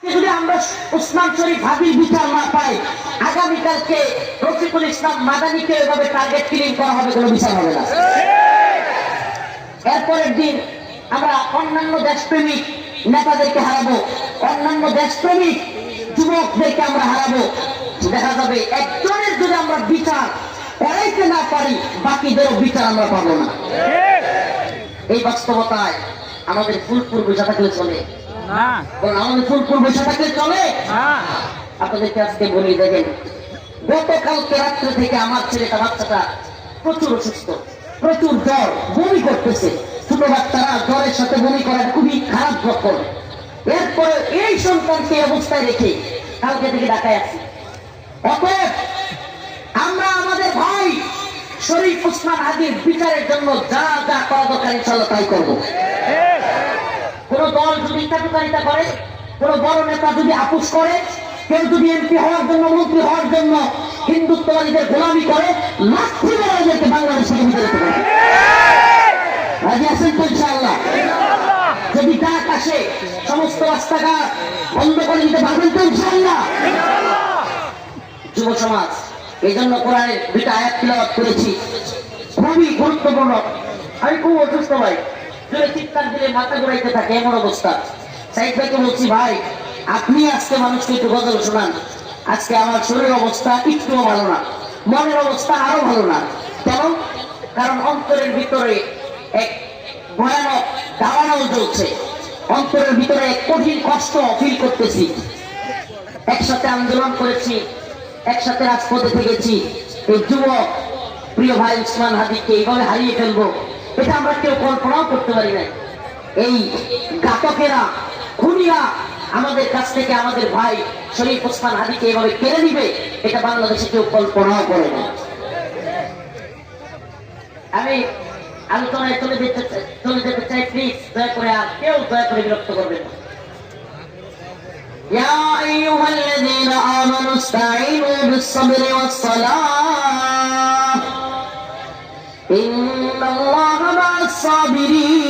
যদি আমরা উসমান শরীফ হাদির বিচার না পাই, আগামীকালকে রফিকুল ইসলাম মাদানিকে এভাবে টার্গেট কিলিং করা হবে, কোনো বিচার হবে না। এরপরের দিন আমরা অন্যান্য দেশপ্রেমিক নেতাদেরকে হারাবো, অন্যান্য দেশপ্রেমিক যুবকদেরকে আমরা হারাবো। দেখা যাবে একজনের যদি আমরা বিচার করাইতে না পারি, বাকিদেরও বিচার আমরা পাবো না। এই বাস্তবতায় আমাদের ফুলপুর বসে থাকলে চলে না, আমাদের ফুলপুর বসে থাকলে চলে। আপনাদেরকে আজকে বলি, দেখেন গতকালকে রাত্রে থেকে আমার ছেলেটা, বাচ্চাটা প্রচুর অসুস্থ, প্রচুর জ্বর, বমি করতেছে। ছোট বাচ্চারা জ্বরের সাথে বমি করার খুবই খারাপ লক্ষণ। এরপরে এই সন্তানকে অবস্থায় রেখে কালকে থেকে ঢাকায় আসি। অতএব আমরা আমাদের ভাই শরীফ উসমান হাদির বিচারের জন্য যা যা করা দরকার ইনশাআল্লাহ তাই করবো। কোন দল যদি ইচ্ছাকারিতা করে, কোন বড় নেতা যদি আপোষ করে, কেউ যদি এমপি হওয়ার জন্য, মন্ত্রী হওয়ার জন্য হিন্দুত্ববাদীদের গোলামি করে, লাঠি মেরে ওদেরকে বাংলাদেশ থেকে বিতাড়িত করে। রাজি আছেন তো ইনশাআল্লাহ? যদি ডাক আসে সমস্ত রাস্তাঘাট বন্ধ করে দিতে পারবেন তো ইনশাআল্লাহ? যুব সমাজ, এই জন্য কোরআনের দুইটা আয়াত তিলাওয়াত করেছি, খুবই গুরুত্বপূর্ণ। আমি খুব অসুস্থ ভাই, জোরে চিৎকার দিলে মাথা ঘুরাইতে থাকে, এমন অবস্থা। সাইদ ভাইকে বলছি, ভাই আপনি আজকে মানুষকে একটু গজল শোনান। আজকে আমার শরীরের অবস্থা একটুও ভালো না, মনের অবস্থা আরো ভালো না। কেন? কারণ অন্তরের ভিতরে এক ভয়ানক দাবানল চলছে, অন্তরের ভিতরে এক কঠিন কষ্ট ফিল করতেছি। একসাথে আন্দোলন করেছি, একসাথে রাজপথে থেকেছি। এই যুবক প্রিয় ভাই উসমান হাদিকে এইভাবে হারিয়ে ফেলবো, এটা আমরা কেউ কল্পনাও করতে পারি না। এই ঘাতকেরা, খুনিরা আমাদের কাছ থেকে আমাদের ভাই শরীফ উসমান হাদিকে এইভাবে কেড়ে নিবে, এটা বাংলাদেশে কেউ কল্পনাও করে না। আমি আলোচনায় চলে যেতে চাই, প্লিজ দয়া করে, আর কেউ দয়া করে বিরক্ত করবেন না। يا أيها الذين آمنوا استعينوا بالصبر والصلاة إن الله مع الصابرين